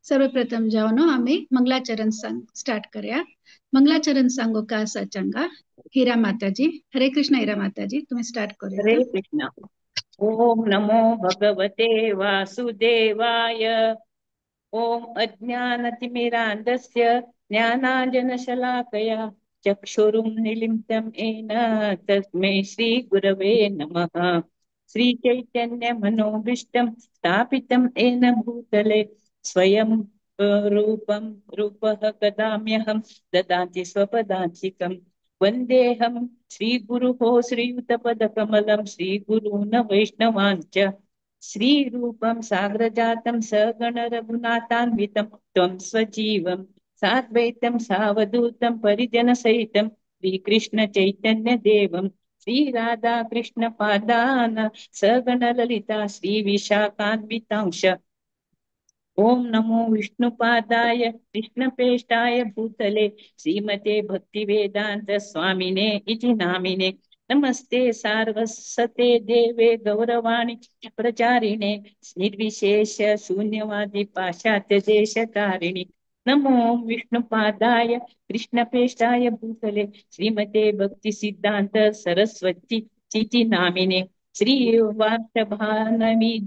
सर्वप्रथम जाऊन आम्ही मंगलाचरण सांग स्टार्ट करूया. मंगलाचरण सांगो का असा चंगा. हिरा माताजी, हरे कृष्ण. हिरा माताजी तुम्ही स्टार्ट हरे करूया. कृष्ण। ओम नमो भगवते वासुदेवाय। ओम अज्ञानतिमिरान्धस्य ज्ञानाञ्जनशलाकया चक्षुरुन्मीलितं येन तस्मै श्रीगुरवे नमः। श्रीचैतन्यमनोभीष्टं स्थापितं येन भूतले स्वयं रूपं रूपः कदाम्यहं ददाति स्वपदान्तिकम्। वन्देऽहं श्रीगुरुः श्रीयुतपदकमलं श्रीगुरून् वैष्णवाञ्च श्रीरूपं साग्रजातं सगण रघुनाथान्वितं त्वं स्वजीवं साद्वैतं सावधूतं परिजनसहितं श्रीकृष्ण चैतन्य देवं श्रीराधा कृष्ण पादान सगण ललिता श्रीविशाखान्वितांश। ओम नमो विष्णुपादाय कृष्णप्रेष्ठाय भूतले श्रीमते भक्तिवेदांत स्वामिने इति नामिने। नमस्ते सारस्वते देवे गौरवाणी प्रचारिणे निर्विशेष शून्यवादी पाश्चात्य देशकारिणी। नमो विष्णुपादाय कृष्णप्रेष्ठाय भूतले श्रीमते भक्ति सिद्धांत सरस्वती चिति नामिने। श्री वार्षभानवी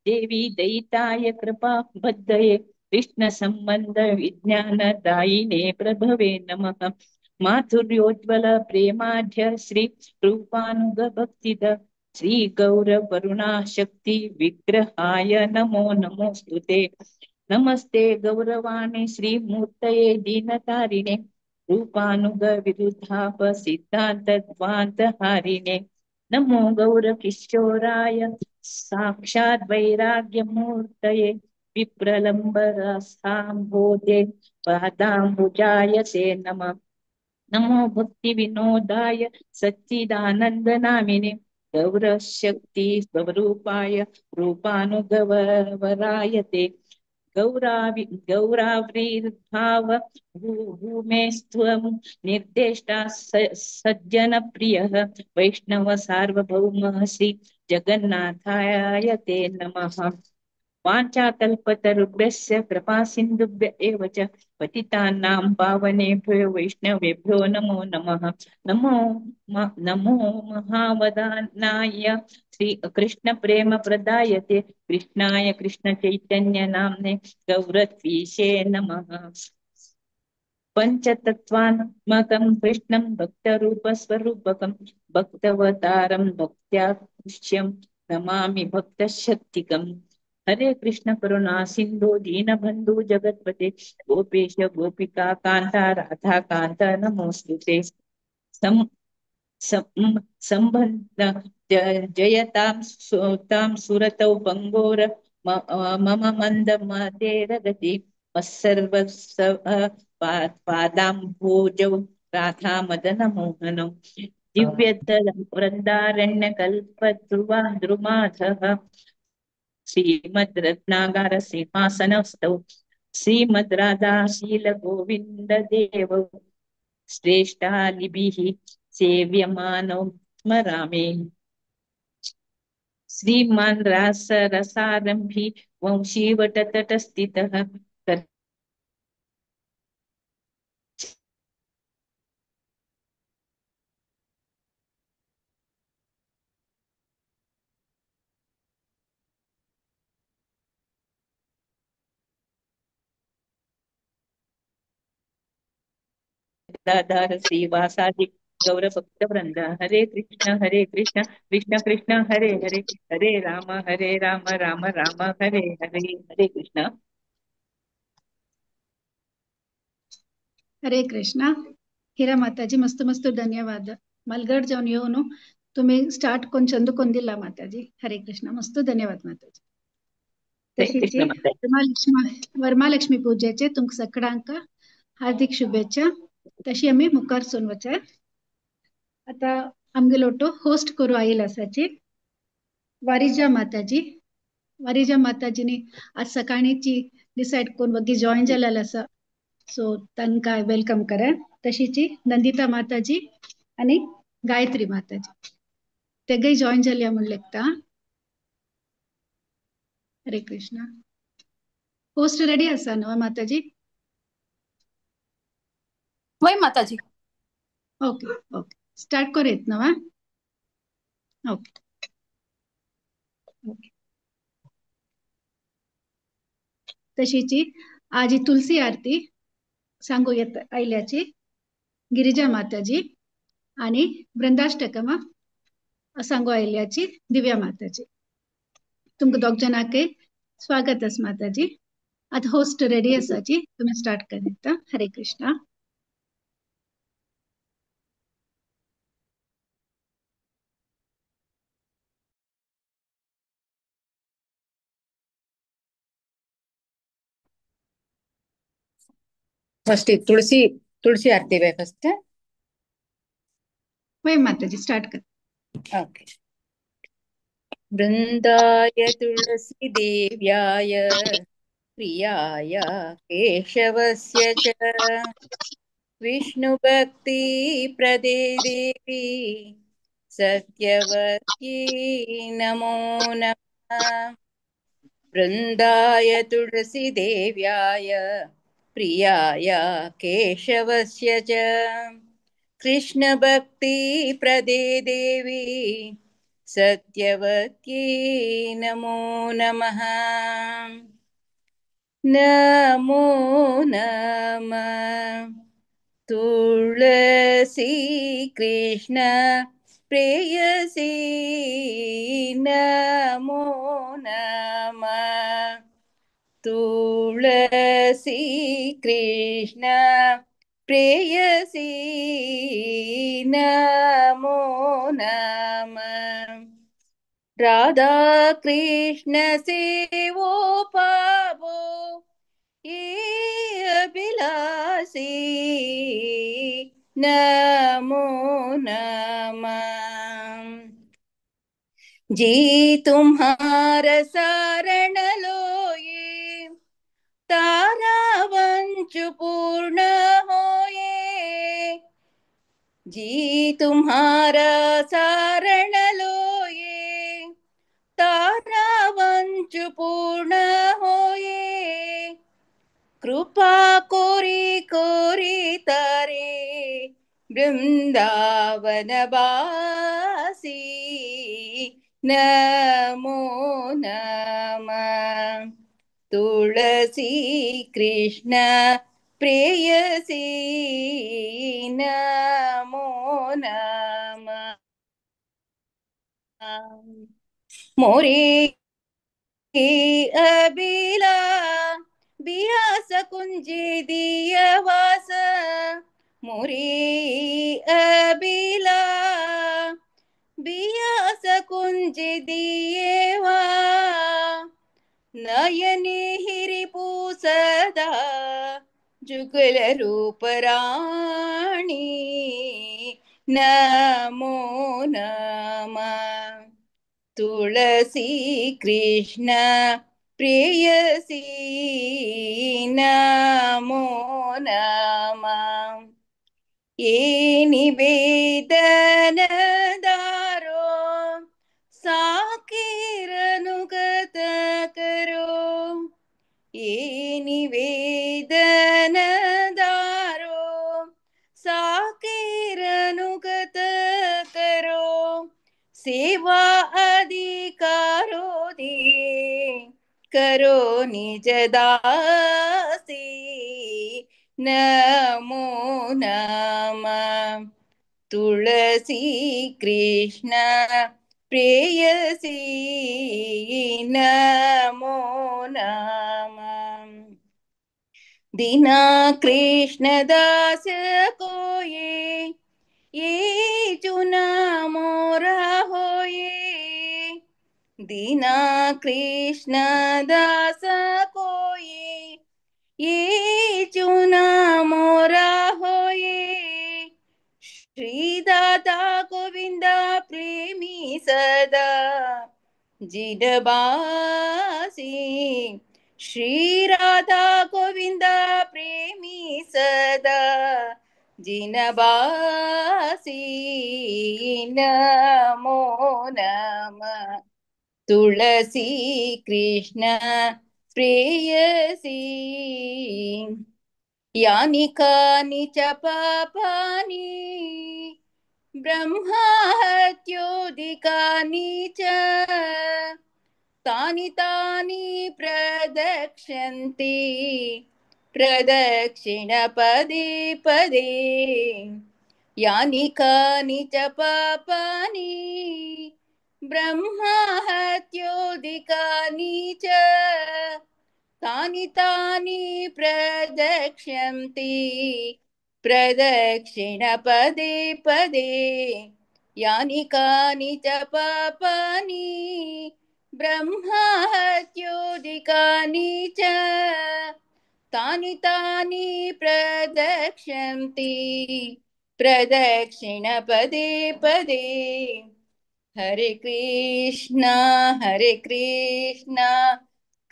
देवी दयिताय कृपा बद्धये कृष्ण संबंध विज्ञान दायिने प्रभवे नमः। माधुर्योज्वल प्रेमाढ्य श्री रूपानुग भक्तिद श्री गौर वरुणा शक्ति विग्रहाय नमो नमोस्तुते। नमस्ते गौरवाणी श्री मूर्तये दीनतारिणे रूपानुग विरुद्धाप सिद्धांत ध्वांत हारिणे। नमो गौर किशोराय साक्षात् वैराग्यमूर्तये विप्रलम्बरसाम्भोजे पादाम्बुजाय ते नमः। नमो भक्ति विनोदाय सच्चिदानंद नामिने गौरशक्ति स्वरूपाय रूपानुगवराय ते गौराविर्भाव भूमेस्त्वं निर्देष्टा सज्जन प्रियः वैष्णव सार्वभौमः श्री जगन्नाथाय ते नमः। वाञ्छाकल्पतरुभ्यश्च कृपासिन्धुभ्य एव च पतितानां पावनेभ्यो वैष्णवेभ्यो नमो नमः। नमो महावदानाय श्री कृष्ण प्रेम प्रदायते कृष्णाय कृष्ण चैतन्य नाम्ने गौरत्वीशे नमः। पंचतत्वात्मकं कृष्णं भक्तरूपस्वरूपकं भक्तवतारं भक्त्याकृष्यं नमामि भक्तशक्तिकम्। हरे कृष्ण करुणा सिंधु दीनबंधु जगतपते गोपेश गोपिका कांता राधा कांता नमोस्तुते। सम संबंध जयतां सुतां सुरतौ बंगोर मम मंद मतेरगति मत्सर्वस्व पादाम्भोजौ राधा मदन मोहनौ दिव्य वृंदारण्य कल्प ध्रुमाधः श्रीमद् रत्नागार सिंहासनस्थौ श्रीमद् राधा शील गोविंद देव श्रेष्ठा लिभिः सेव्यमानो स्मरामि। श्रीमान् रास रसारंभी वंशीवटतटस्थितः दाधार श्रीवासादि गौर भक्त वृंद। हरे कृष्ण कृष्ण कृष्ण हरे हरे हरे राम राम राम हरे हरे। हरे कृष्ण। हरे कृष्ण. हिरा माताजी मस्त मस्त धन्यवाद. मलगड जाऊन येऊन तुम्ही स्टार्ट कोण चंदुಕೊಂದಿಲ್ಲ माताजी. हरे कृष्ण. मस्त धन्यवाद माताजी. हरे तशीच कृष्ण माता। वरमालक्ष्मी पूजेचे तुमक सगळ्यांक हार्दिक शुभेच्छा. तशी आम्ही मुखार सोनवचार आता आमगे लोटो होस्ट करू आईल असाची वारिजा माताजी. वारिजा माताजीने आज सकाळीची डिसाईड करून वगी जॉईन झालेला असा सो तांकां वेलकम करा. तशीची नंदिता माताजी आणि गायत्री माताजी तेगय जॉईन झाल्या म्हणून लेखता. हरे कृष्ण. होस्ट रेडी आसा न्हू माताजी? वय माताजी. ओके ओके स्टार्ट करूयात न्हू? Okay okay. तशीची आजी तुलसी आरती सांगू येत आयल्याची गिरिजा माताजी आणि वृंदाष्टकमा सांगू आयल्याची दिव्या माताजी. तुमकां दोग जणांके स्वागत आस माताजी. आता होस्ट रेडी आसाची तुम्ही स्टार्ट करूं. हरे कृष्णा. फर्स्ट तुलसी आरती वे फर्स्ट. वय माताजी स्टार्ट कर. ओके. वृंदाय तुलसी देव्याय प्रियाय केशवस्य च विष्णुभक्ति प्रदे देवी सत्यवती नमो नमः. वृंदाय तुलसी देव्याय प्रियाय केशवस्य च कृष्णभक्ति प्रदे देवी सत्यवती नमो नमः. नमो नमः. तुलसी कृष्ण प्रेयसी नमो नमः. तुलसी कृष्ण प्रेयसी नमो नमः. राधा कृष्ण सेवो पावो ये अभिलाषी नमो नमः. जी तुम्हार शरण लोए तारा वंश पूर्ण होए. जी तुम्हारा शरण लोए तारा वंश पूर्ण होए. कृपा कोरी कोरी तारे वृंदावन बासी नमो नमः. तुलसी कृष्ण प्रेयसी नमो नमः. मोरे अबिला बियास कुंजी दियवास मोरे अबिला बियास कुंजी दियवा नयने हिरिपू सदा जुगल रूप राणी नमो नमः. तुलसी कृष्ण प्रेयसी नमो नमः. ये निवेदन दारो साकीरनुगत करो. ये निवेदन दारो साकीरनुगत करो. सेवा अधिकारो दिए करो निज दासी नमो नमः. तुलसी कृष्ण प्रेयसी नमो नमः. दीना कृष्ण दास को ये चुना मोरा होए. दीना कृष्ण दास को ये चुना मोरा होए. श्रीदाता गोविंदा प्रेमी सदा जिडबासी. श्री राधा गोविंदा प्रेमी सदा जिनबासी नमो नमः. तुलसी कृष्ण प्रेयसी यानि कानि च पापानि ब्रह्माहत्योदिकानि च तानि तानि प्रदक्ष्यन्ति प्रदक्षिणपदे पदे यानि कानि च पापानि ब्रह्माहत्योदिकानि च तानि तानि प्रदक्ष्यन्ति प्रदक्षिणपदे पदे यानि कानि च पापानि ब्रह्माहत्योदिकानि च तानि तानि प्रदक्ष्यन्ति प्रदक्षिणपदे पदे हरे कृष्णा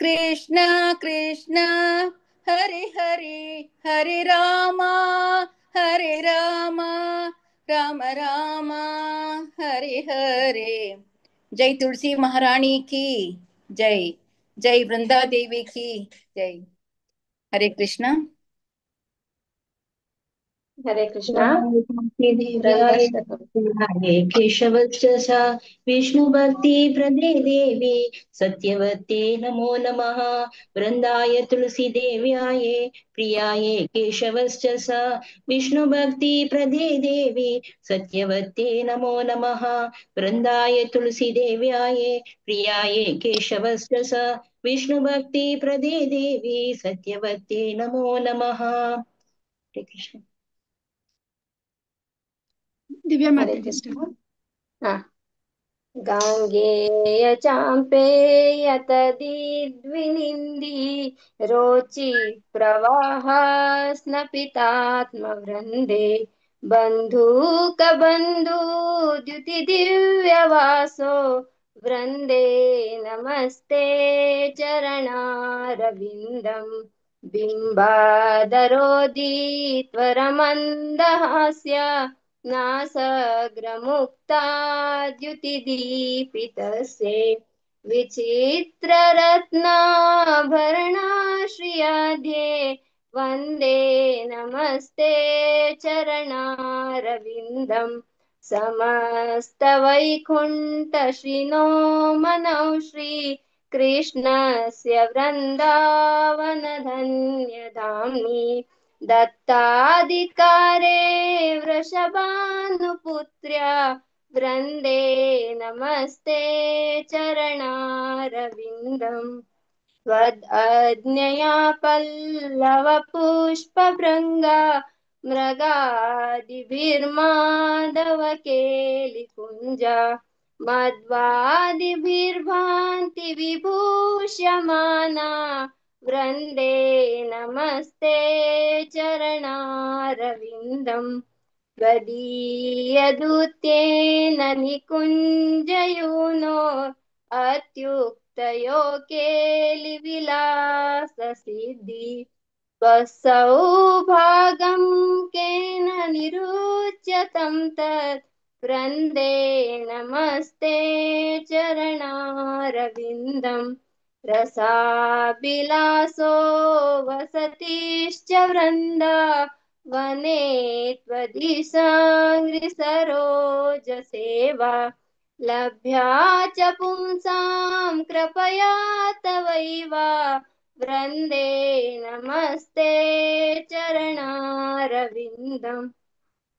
कृष्ण कृष्ण हरे हरे हरे रामा राम राम हरे हरे। जय तुलसी महारानी की जय। जय वृंदा देवी की जय। हरे कृष्णा। हरे कृष्ण। देव्याय देवाय केशवश्च सा विष्णुभक्ति प्रदे देवी सत्यवते नमो नमः। वृंदाय तुलसी देव्याय प्रियाय केशवश्च सा विष्णुभक्ति प्रदे देवी सत्यवते नमो नमः। वृंदाय तुलसी देव्याय प्रियाय केशवश्च सा विष्णुभक्ति प्रदे देवी सत्यवते नमो नमः। हरे कृष्ण। दिव्या हरे माताजी कृष्ण। स्टार्ट। हाँ। गाङ्गेय चाम्पेय तदिद्विनिन्दी रोचि प्रवाह स्नपितात्मवृन्दे बन्धूकबन्धुद्युतिदिव्यवासो वृन्दे नमस्ते चरणारविन्दम् बिम्बादरोदित्वरमन्दहास्य नासग्रमुक्ताद्युतिदीपितस्य विचित्ररत्नाभरणाश्रियाध्ये वन्दे नमस्ते चरणारविन्दम् समस्तवैकुण्ठश्रिनो मनौ श्री कृष्णस्य वृन्दावनधन्यधाम्नि दत्ताधिकारे वृषभानुपुत्र्या वृन्दे नमस्ते चरणारविन्दम् त्वदज्ञया पल्लवपुष्पभृङ्गा मृगादिभिर्माधवकेलिकुञ्जा मध्वादिभिर्भान्ति विभूष्यमाना वृन्दे नमस्ते चरणारविन्दम् त्वदीयदूत्येन निकुञ्जयूनो अत्युक्तयो केलिविलाससिद्धि स्वसौभागं केन निरुच्यतं तत् वृन्दे नमस्ते चरणारविन्दम् रसाभिलासो वसतिश्च वृन्दा वने त्वदिशाङ्घ्रिसरोजसेवा लभ्या च पुंसां कृपया तवैव वृन्दे नमस्ते चरणारविन्दम्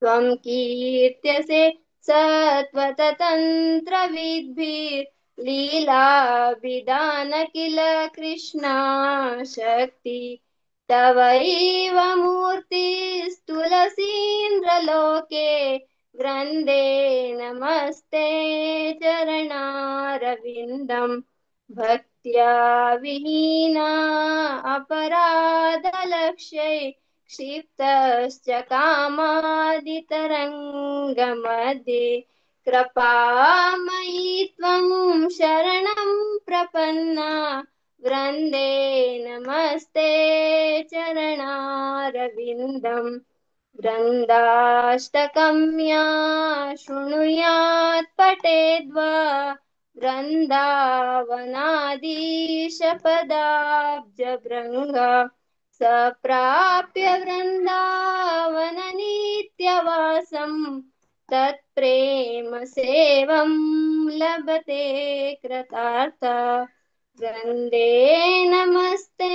त्वं कीर्त्यसे सत्त्वतन्त्रविद्भिर्लीलाभिधान किल कृष्णा शक्ति तवैव मूर्तिस्तुलसीन्द्रलोके वृन्दे नमस्ते चरणारविन्दम् भक्त्या विहीना अपराधलक्ष्यै क्षिप्तश्च कामादितरङ्गमध्ये कृपामयि त्वं शरणं प्रपन्ना वृन्दे नमस्ते चरणारविन्दम् वृन्दाष्टकम्या शृणुयात् पठेद्वा वृन्दावनाधीशपदाब्जभृङ्ग सप्राप्य वृन्दावननित्यवासम् तत्प्रेम सेवं लभते कृतार्थ वृन्दे नमस्ते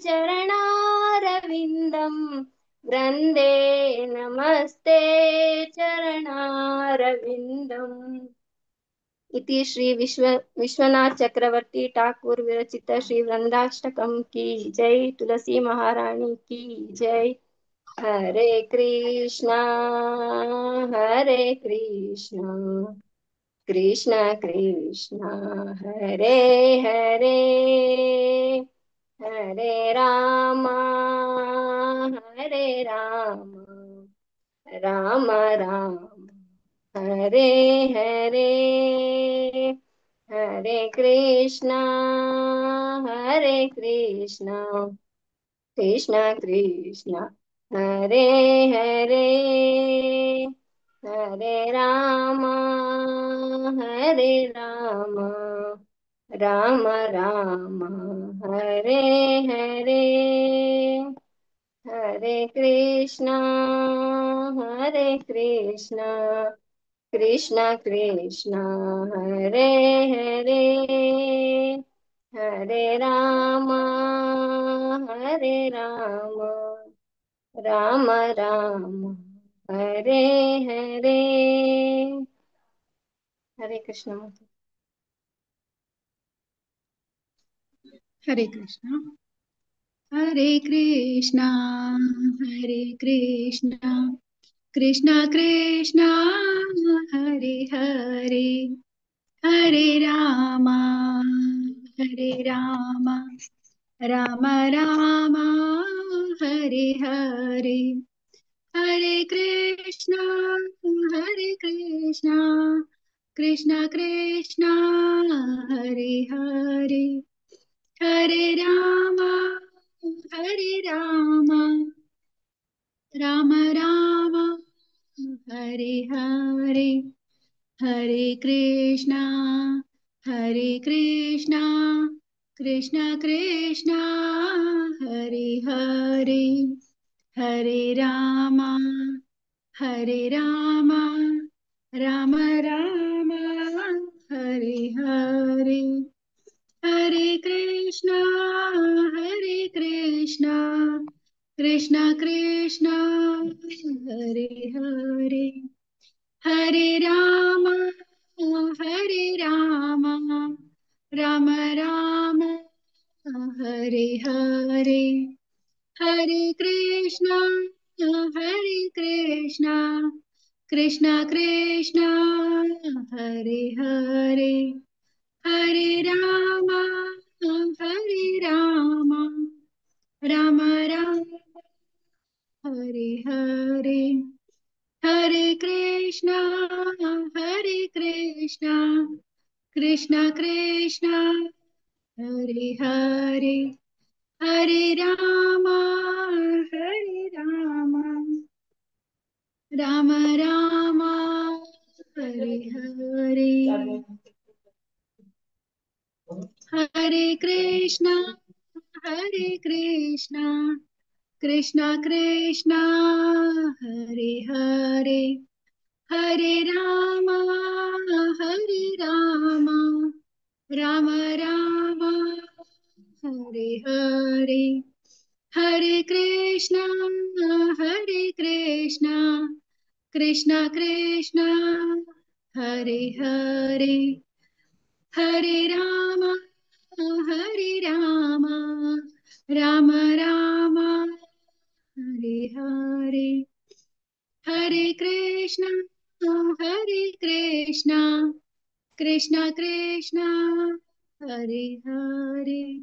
चरणारविन्दम् वृन्दे नमस्ते चरणारविन्दम् इति श्री विश्वनाथ चक्रवर्ती ठाकुर विरचित श्री वृंदाष्टकम की जय। तुलसी महारानी की जय। हरे कृष्णा कृष्ण कृष्ण हरे हरे हरे राम राम राम हरे हरे हरे कृष्णा कृष्ण कृष्ण हरे हरे हरे राम राम राम हरे हरे हरे कृष्णा कृष्ण कृष्ण हरे हरे हरे राम राम राम हरे हरे हरे कृष्ण। हरे कृष्णा हरे कृष्णा कृष्णा कृष्णा हरे हरे हरे रामा राम राम हरे हरे हरे कृष्णा कृष्णा कृष्णा हरे हरे हरे राम राम राम हरे हरे हरे कृष्णा कृष्णा कृष्णा हरे हरे हरे राम राम राम हरे हरे हरे कृष्णा कृष्णा कृष्णा हरे हरे हरे राम राम राम हरे हरे हरे कृष्णा कृष्णा कृष्णा हरे हरे हरे राम राम राम हरे हरे हरे कृष्णा कृष्णा कृष्णा हरे हरे हरे राम राम राम हरे हरे हरे कृष्णा कृष्णा कृष्णा हरे हरे हरे राम राम राम हरे हरे हरे कृष्णा कृष्णा कृष्णा हरे हरे हरे राम राम राम हरे हरे हरे कृष्णा कृष्णा कृष्णा हरे हरे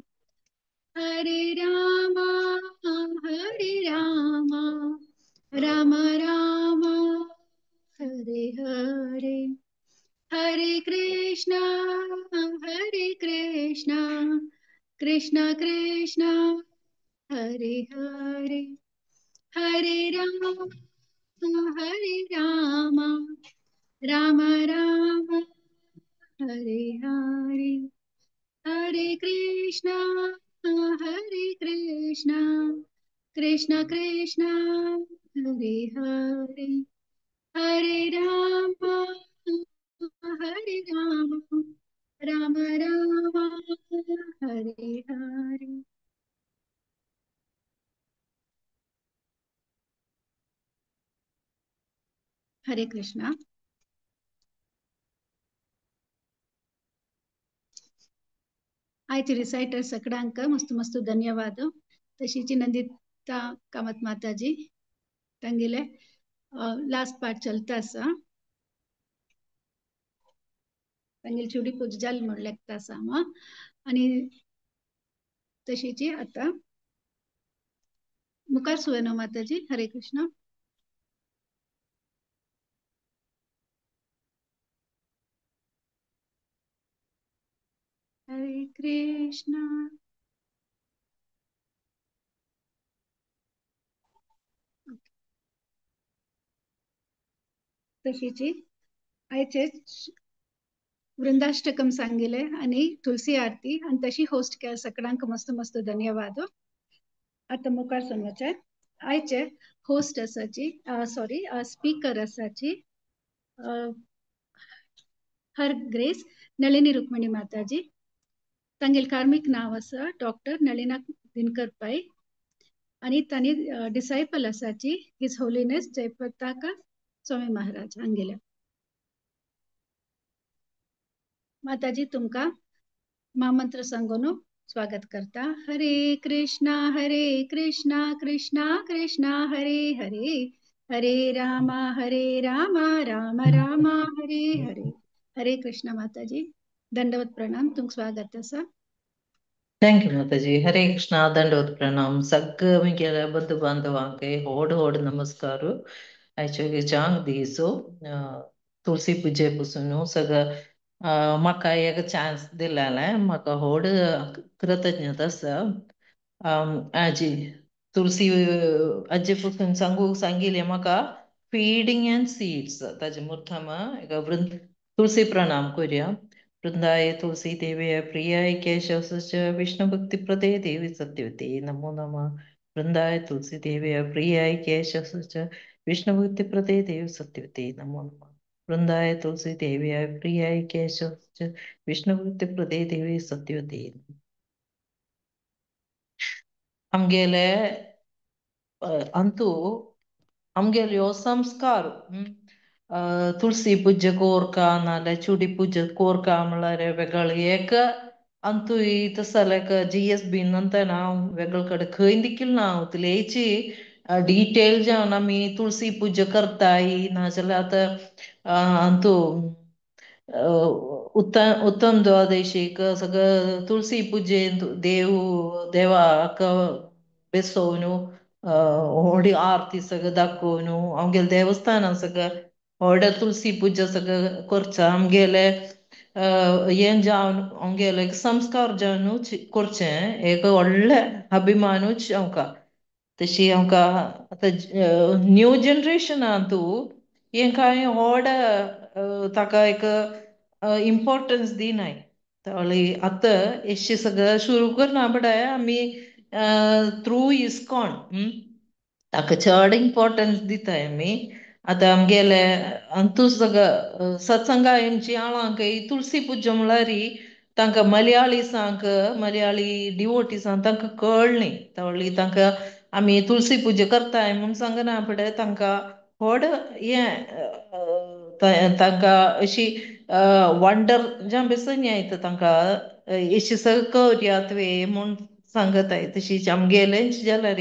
हरे राम राम राम हरे हरे हरे कृष्णा कृष्णा कृष्णा हरे हरे हरे राम राम राम हरे हरे हरे कृष्णा कृष्ण कृष्ण हरे हरे हरे राम राम राम हरे हरे. हरे कृष्णा. आयचे रिसाइटर सगळ्यांक मस्त मस्त धन्यवाद. तशीची नंदिता कामत माताजी तांगेले लास्ट पार्ट चलता आसा. तांगेली छोटी पूजा जाली म्हण लेखता आसा मग. आणि तशीची आता मुखार सुवर्ण माताजी. हरे कृष्ण. हरे कृष्ण. तशीची आयचे वृंदाष्टकम सांगिले आणि तुलसी आरती आणि तशी होस्ट केल्या सगळ्यांक मस्त मस्त धन्यवाद. आता मुखार सांगचे आयचे होस्ट आसाची सॉरी स्पीकर आसाची हर ग्रेस नलिनी रुक्मिणी माताजी. तांगेल कार्मिक नाव आसा डॉक्टर नलिना दिनकर पै आणि तांणी disciple आसाची his holiness जयप्रताका Swami Maharaj हांगेले. माताजी तुमका महामंत्र सांगून स्वागत करता. हरे कृष्णा कृष्णा कृष्णा हरे हरे हरे राम राम राम हरे हरे. हरे कृष्णा माताजी. दंडवत प्रणाम. तुमक स्वागत असा. थँक यू माताजी. हरे कृष्णा. दंडवत प्रणाम. सगळं मी केलं बंधू बांधवांके होड होड नमस्कार. ऍक्च्युअली चांग दिसो तुळशी पूजे पासून सगळं म्हाका एक चान्स दिलेला म्हाका होड कृतज्ञता आसा. आजी तुळसी आजी पासून सांगिले म्हाका फीडिंग अँड सीड्स ताजे मुर्थाम एक तुळसी प्रणाम करूया. वृंदाय तुलसी देवी प्रियाय केशव विष्णु भक्ति प्रदे देवी सत्यवते नमो नमः. वृंदाय तुलसी देवी प्रियाय केशव विष्णु भक्ति प्रदे देवी सत्यवते नमो नमः. वृंदाय तुलसी देवी प्रियाय केशव विष्णु भक्ति प्रदे देवी सत्यवते. आमगेले अंतू आमगेले हो संस्कार तुळसी पूजे कोरका नाल्या चुडी पूजे कोरका म्हळ्यार वेगळ एक अंतू तसलेक GSB नंतर हांव वेगळे कडे खंय देखील ना हांव डिटेल जावन आमी तुळसी पूजा करताय नाजाल्यार आतां अंतू उत्तम द्वादशीक सगळं तुळसी पूजेन देवाक बेसोवन व्हडी आरती सगळं दाखोवन आमगेले देवस्थानां सगळं व्हड तुळसी पूजा सगळं करचा आमगेले हें जावन आमगेले संस्कार जावनूच करचें एक व्हडले अभिमानूच आमकां. तशी आमकां आतां न्यू जनरेशना हें कांय व्हड ताका एक इम्पॉर्टन्स दिनाय. आतां एशें सगळं सुरू करना बडाय आमी थ्रू इस्कॉन ताका चड इम्पॉर्टन्स दिताय आमी. आतां आमगेले अंतू सगळं सत्संगा आमची आळांकय तुळसी पूजा म्हळ्यार तांकां मलयाळी डिवोटीसांक तांकां कळ्ळें तांकां आमी तुळसी पूजा करताय म्हूण सांगना फुडें तांकां व्हड हें तांकां अशी वंडर जां बेसन येता तांकां एशें सगळं करया तुवें म्हूण सांगताय. तशीच आमगेलेंच जाल्यार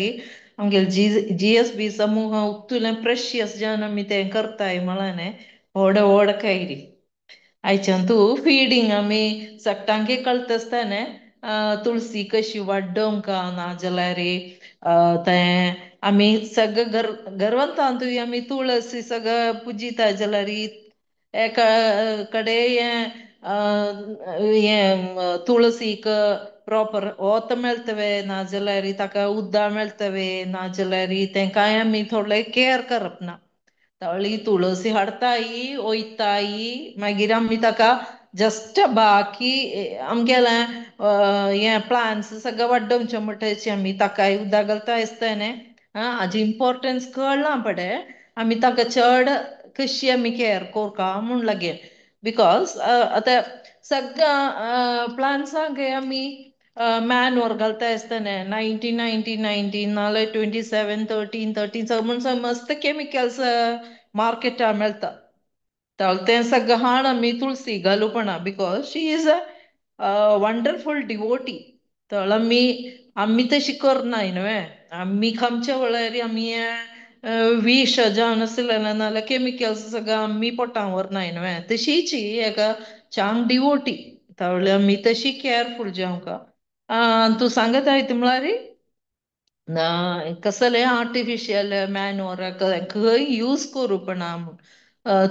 आमगेले GSB समूह उतुलें प्रेशियस जावन आमी तें करताय म्हळ्यार न्ही व्हड खैरी. आयच्यान तूं फिडींग आमी सट्टांके कळटा तुळसी कशी वाडोवंक नाजाल्यार तें आमी सगळं घरवंतांतूय आमी तुळसी सगळं पुजिताय जाल्यार एका कडेन हें तुळसीक प्रॉपर वोत मेळटवे नाजाल्यार ताका उदक मेळटवे नाजाल्यार तेंकाय आमी थोडे केअर करप ना. तुळसी हाडटाय वयताय मागीर आमी ताका जस्ट बाकी आमगेलें हे प्लान्स सगळं वाडोवचें म्हणटाची आमी ताकाय उदक घालता आसतना हाजी इम्पोर्टन्स कळना पडे आमी ताका चड कशी आमी केअर कोरका म्हूण लागें बिकॉज आतां सगळं प्लांट्सांक आमी मॅनवर घालता आसतना 19 नाल्यार 27 13 म्हूण मस्त केमिकल्स मार्केटां मेळटा तें सगळं हाण आमी तुळसी घालू पडना because she is a wonderful devotee तर आमी तशी करनाय न्हय आमी खंयच्या वेळार आमी विश जावन आसलें नाल्यार केमिकल्स सगळं आमी पोटां व्हरनाय न्हय तशीच ही एका चांग डिवोटी तावळे आमी तशी केअरफूल जावंका तूं सांगत आयत म्हळ्यार कसले आर्टिफिशियल मॅनवर खंय यूज करू पण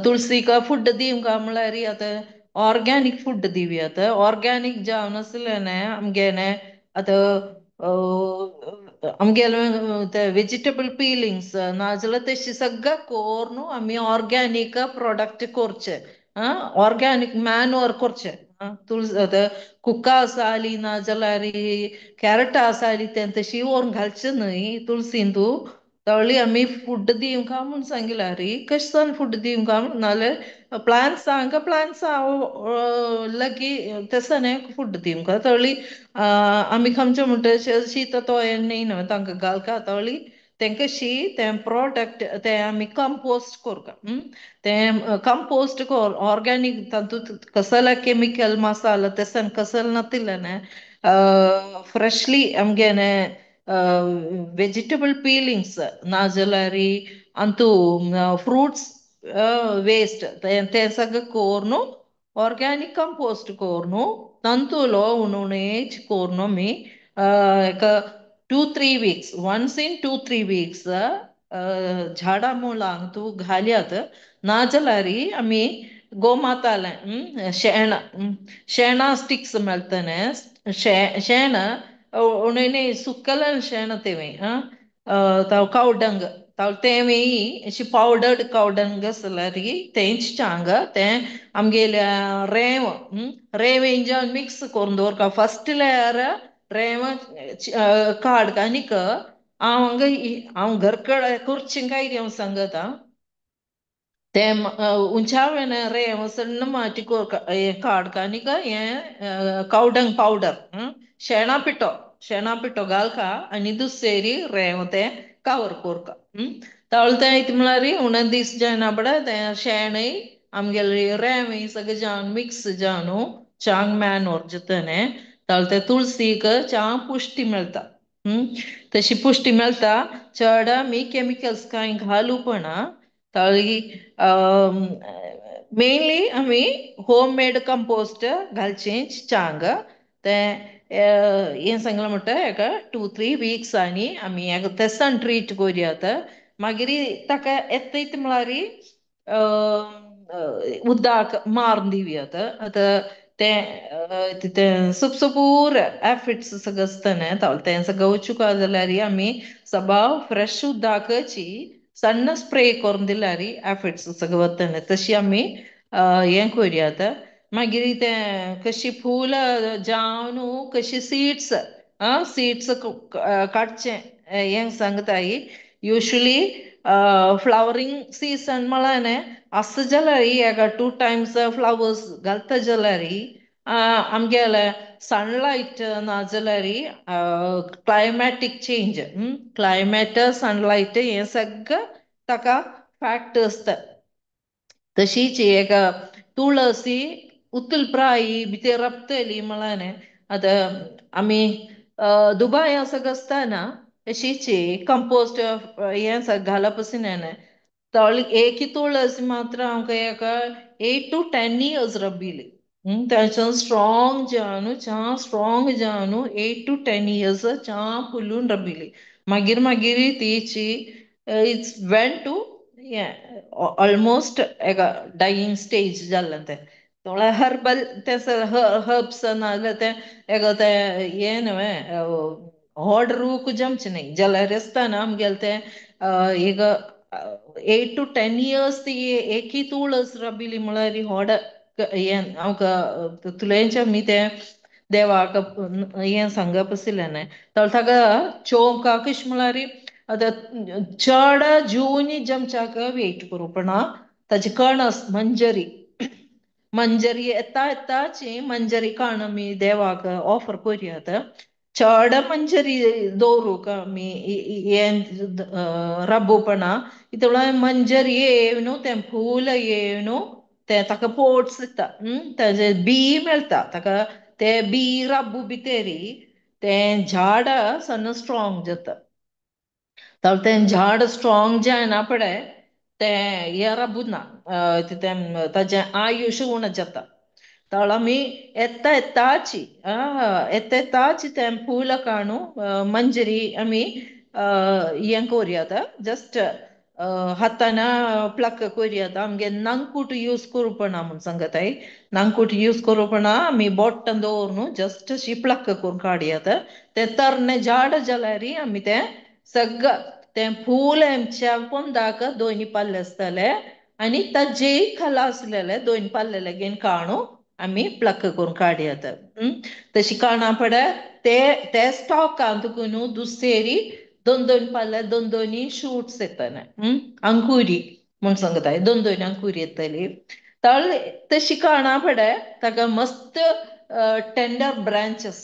तुळसीक फूड दिवंका म्हळ्यार आतां ऑर्गॅनिक फूड दिवया आतां ऑर्गॅनिक जावन आसलें न्हय आमगेलें आतां आमगेलें ते वेजिटेबल पिलिंग्स नाजाल्यार तशी सगळं कोर न्हू आमी ऑर्गॅनिक प्रोडक्ट करचे ऑर्गॅनिक मॅनवर करचे तुळस कुका आसाली नाजाल्यार कॅरटां आसाली तें तशी व्हरून घालचें न्हय तुळसीन तूं तळी आमी फूड दिवंका म्हूण सांगल्यार कशें फूड दिवंका नाल्यार प्लांट्स प्लांट्स लगी तसं न्हय फूड दिवंका तळी आमी खंयचे म्हणटा शीत तो न्हय न्हय तांकां घालका तळी तेंकां शी तें प्रोडक्ट तें आमी कंपोस्ट कोरका तें कंपोस्ट कोर ऑर्गॅनिक तातूंत कसले केमिकल मसाला तेसन कसल नातिल्लें न्हय फ्रेशली आमगेलें वेजिटेबल पिलिंग्स नाजाल्यार अंतू फ्रुट्स वेस्ट तें सगळं कोर न्हू ऑर्गॅनिक कंपोस्ट कोर न्हू तंतुलो उणेच कोर न्हू आमी 2-3 weeks once in 2-3 weeks झाडां मुळांक तूं घालयात नाजाल्यार आमी गोमातालें शेणा स्टिक्स मेळटा न्हय शेण उणें सुकलें शेण तेवें कावडंग तेवें अशी पावडर्ड कावडंग आसल्यार तेंच चांग तें आमगेल्या रेंव जावन मिक्स करून दवरका फर्स्ट लेयर रेंव काड आनीक हांव घरकड कुर्चिंकाय देव सांगता तें उंचावेन रेंव सण्ण माटी काडका आनीक हें कावडंग पावडर शेणा पिठो घालका आनी दुसेरी रेंव तें कावर कोरका तावळे तें म्हळ्यार उणें दीस जायना बडे तें शेणय आमगेले रेंव सगळें जावन मिक्स जावन चांग मॅनवर जाता तावळे तें तुळसीक चांग पुश्टी मेळटा तशी पुश्टी मेळटा चड आमी केमिकल्स कांय घालू पडना ताळी मेनली आमी होम मेड कंपोस्ट घालचें चांग तें हें सांगलें म्हणटा हेका 2-3 weeksनी आमी हेका तेसान ट्रीट कोरयात मागीर ताका येता म्हळ्यार उदक मारून दिवयात आतां तें सुपूर एफिड्स सगळं आसता न्हय तें सगळं वचूका जाल्यार आमी सबाव फ्रेश उदकाची सण्ण स्प्रे करून दिल्यार एफिड्स सगळं वता न्हय तशी आमी हें कोरयात मागीर तें कशी फूल जावन कशी सीड्स काडचें हें सांगताय युजली फ्लावरींग सीजन म्हळ्यार न्हय आसा जाल्यार हेका 2 times फ्लावर्स घालता जाल्यार आमगेले सनलायट नाजाल्यार क्लायमॅटीक चेंज क्लायमेट सनलायट हें सगळं ताका फॅक्ट आसता तशीच एक तुळसी उत्तलप्रायी भितर रपतली म्हळ्यार न्हय आतां आमी दुबाय सगळं आसतना अशीच कंपोस्ट हें घालप न्हय ताळी एक तुळस मात्र हांव एका 8 to 10 years रबिली तें स्ट्रॉंग जावन स्ट्रॉंग जावन 8 to 10 years फुलून रबिली मागीर तीची इट्स वेंट टू ऑलमोस्ट एका डायिंग स्टेज जाल्लें तें म्हळ्यार हर्बल तें हर्ब्स नाजाल्यार तें हें न्हय व्हड रूख जमचें न्हय जाल्यार आसतना आमगेलें तें एक 8 to 10 years ती एकी तुळस रबिली म्हळ्यार व्हड आमकां तुलेंच्या मी ते देवाक हें सांगप आशिल्लें तर ताका चोवका कशें म्हळ्यार आतां चड जून जमच्याक वेट करूपणा ताचे कणस मंजरी मंजरी येताची मंजरी काण आमी देवाक ऑफर करुयात चड मंजरी दवरूंक आमी हें रब्बूपणा इतलो मंजरी येवन तें फूल येवन ते ताका पोट्स दिता ताजे बी मेळटा ताका ते बी रब्बू भितरी तें झाड सन्न स्ट्रॉंग जाता तर तें झाड स्ट्रॉंग जायना पळय तें हें रब्बू ना ताजें आयुश्य उणें जाता तर आमी येताची तें फूल काणू मंजरी आमी हें करुयात जस्ट हातान प्लक करुयात आमगे नंकूट यूज करूपणा म्हूण सांगताय नंकूट यूज करूपणा आमी बोट्टान दवरून जस्ट अशी प्लक करून काडयात तें तरणे झाड जाल्यार आमी तें सगळं तें फूल हेंच्या पोंदाक दोनी पाल्ले आसतले आनी ताजे खाला आसलेले दोन पाल्ले घेवन काणू आमी प्लक करून काडयात तशी काणा पळय ते स्टॉकांतून दुसेरी दोन पाल्ले दोन शूट्स येतले अंकुरी म्हूण सांगताय दोन अंकुरी येतली तर तशी काणा पळय ताका मस्त टेंडर ब्रांचेस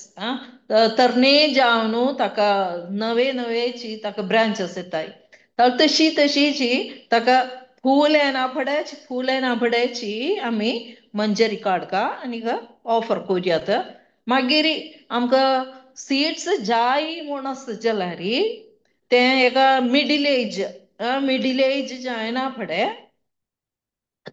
तरणे जावन ताका नवेची ताका ब्रांचेस येताय तर तशी ताका फूल येना पडयची आमी मंजरी काडका आनी ऑफर करुयात मागीर आमकां सीड्स जाय म्हूण आसत जाल्यार तें एका मिडल एज जायना पळय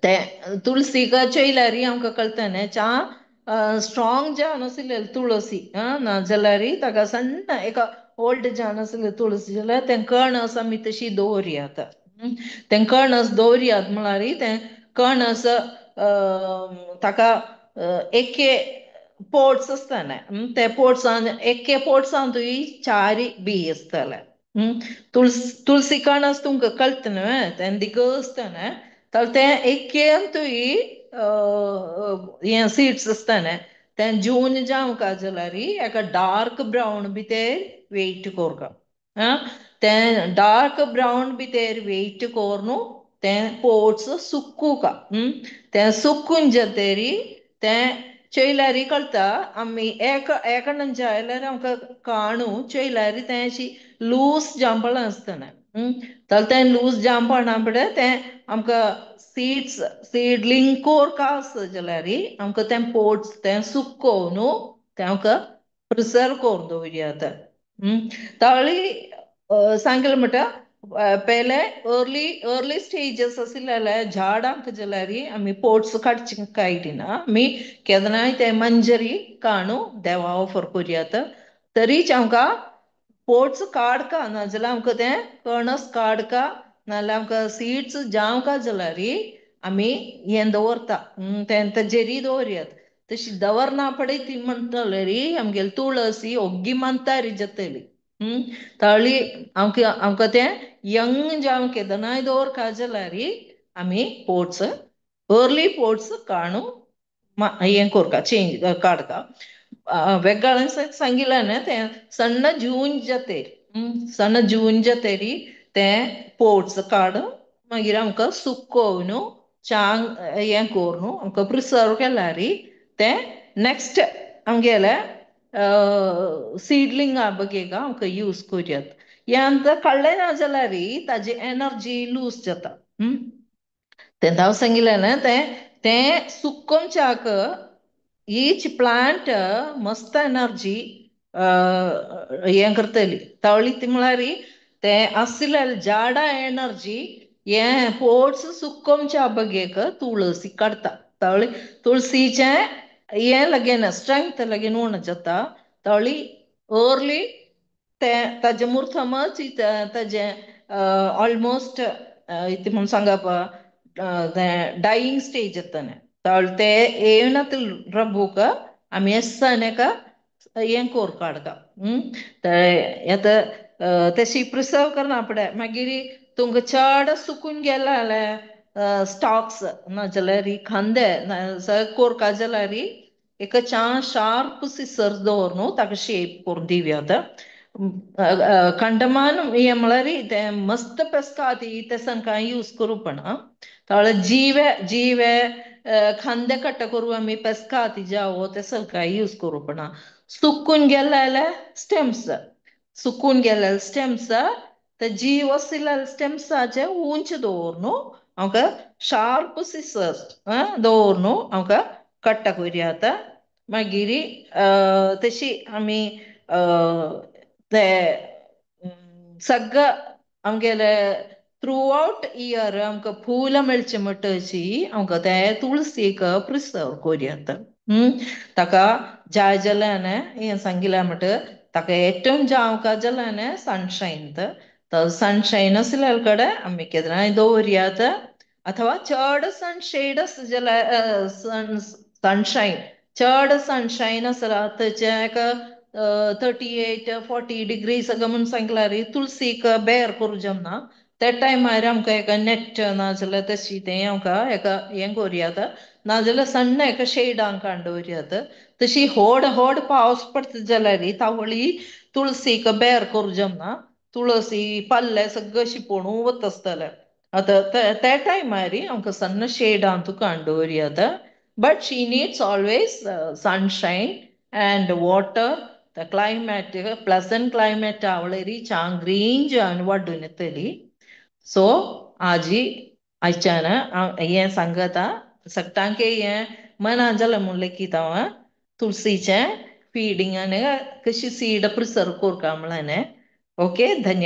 तें तुळसीक चयल्यार आमकां कळटा न्ही च्या स्ट्रॉंग जावन आशिल्ले तुळसी नाजाल्यार ताका सन्न एका ओल्ड जावन आशिल्ले तुळसी जाल्यार तें कणस आमी तशी दवरयात तें कणस दवरयात म्हळ्यार तें कणस ताका एके पोट्स आसताले ते पोट्सान एके पोट्सांतूय 4 बी आसतले तुळसी कणस तुमकां कळटा न्हय तें दिग आसता न्हय तर तें एकेंतूय हें सीड्स आसताले तें जून जावंका जाल्यार एका डार्क ब्रावन भितर वेट कोरगा तें डार्क ब्रावन भितर वेट कोरून तें पोट्स सुक्कूका तें सुकून जातरी तें चयल्यार कळटा आमी एकान जाल्यार आमकां काणू चयल्यार तें अशी लूज जांपळां आसतना तर तें लूज जांपणा पळय तें आमकां सीडलिंग कोरका आसत जाल्यार आमकां तें पोट्स तें सुकोवन तें आमकां प्रिजर्व करून दवरयात ताळी सांगले म्हणटा पयले अर्ली स्टेजीस आशिल्ले झाडांक जाल्यार आमी पोट्स काडची कांयना आमी केदनाय ते मंजरी काणू देवा ऑफर करुयात तरीच आमकां पोट्स काडका नाजाल्यार आमकां तें कणस काडका नाल्यार आमकां सीड्स जावंका जाल्यार आमी हें दवरता तें ताजेरी दवरयात तशी दवरना पळय ती म्हणटल्यार आमगेली तुळसी ओग्गी मंतारी जातली ताळी आमकां तें यंग जावन केदनाय दवरका जाल्यार आमी पोट्स अर्ली पोट्स काणू हें कोरका चेंज काडका वेगळें सांगिल्लें न्ही तें सन्न जून जातरी तें पोट्स काडून मागीर आमकां सुकोवन चांग हें करून आमकां प्रिजर्व केल्यार तें नेक्स्ट आमगेले सीडलिंगा बगेक आमकां यूज करुयात हें काडलें ना जाल्यार ताजी एनर्जी लूज जाता तें हांव सांगिल्लें न्ही तें सुकोवच्याक ईच प्लांट मस्त एनर्जी हें करतली तावळी ती म्हळ्यार तें आसलेले झाडां एनर्जी हें पोट्स सुकोवच्या बगेक तुळसी काडटा तावळी तुळसीचें हें लगेन स्ट्रेंथ लगेन उण जाता तावळी अर्ली तें ताजें मुर्थमच ताजें ऑलमोस्ट इतलें म्हूण सांगप तें डायींग स्टेज येतालें तावळ तें येवन रब्बूक आमी एस्सान एका हें कोर काडका तशी प्रिजर्व करना पळय मागीर तुमकां चड सुकून गेला जाल्यार स्टॉक्स ना जलारी खंदे कोर का जलारी एक छान शार्प सिसर दौरनो ताका शेप कोर दिव्यात कंडमान ये मलारी ते मस्त पेस्काती ते संका यूज करू पण ताळे जीवे जीवे खंदे कट्ट करू आम्ही पेस्काती जाओ ते संका यूज करू पण सुकून गेलेले स्टेम्स सुकून गेलेले स्टेम्स ते जीव असलेले स्टेम्साचे उंच दौरनो आमका शार्प सिसर दौरनो आमका कट्टा करूयात मागिरी तशी आम्ही ते सगळं आमगेले थ्रू आउट इयर आमकां फुलां मेळची म्हणटची आमकां ते तुळसीक प्रिसर्व करूयात ताका जाय जाल्यान हें सांगिल्लें म्हणटा ताका ഏറ്റവും जावका जाल्यान सनशाइन सनशाइन असल्या कಡೆ आमी केन्नाय दवरयात अथवा चड सनशेड जाल्यार सनशाइन चड सनशाइन आसला थंयचे 38-40 degrees म्हणून सांगल्यार तुळसीक बेर करूं जमना त्या टायमार आमकां एका नेट नाजाल्यार तशी तें आमकां एका हें करूयात नाजाल्यार सण्ण एका शेडांक दवरयात तशी व्हड व्हड पावस पडटा जाल्यार तावळी तुळसीक बेर करूं जमना तुळसी पल्ले सगळं शिपोणू वत आसतले आतां त्या टायमार आमकां सण्ण शेडां तुका दवरयात but she needs always sunshine and water the climate pleasant climate avleri chang green jan vadun teli so aji aichana ye sangata saktanke ye manajala mulle kitawa tulsi che feeding ane kashi seed preserve kor kamlane okay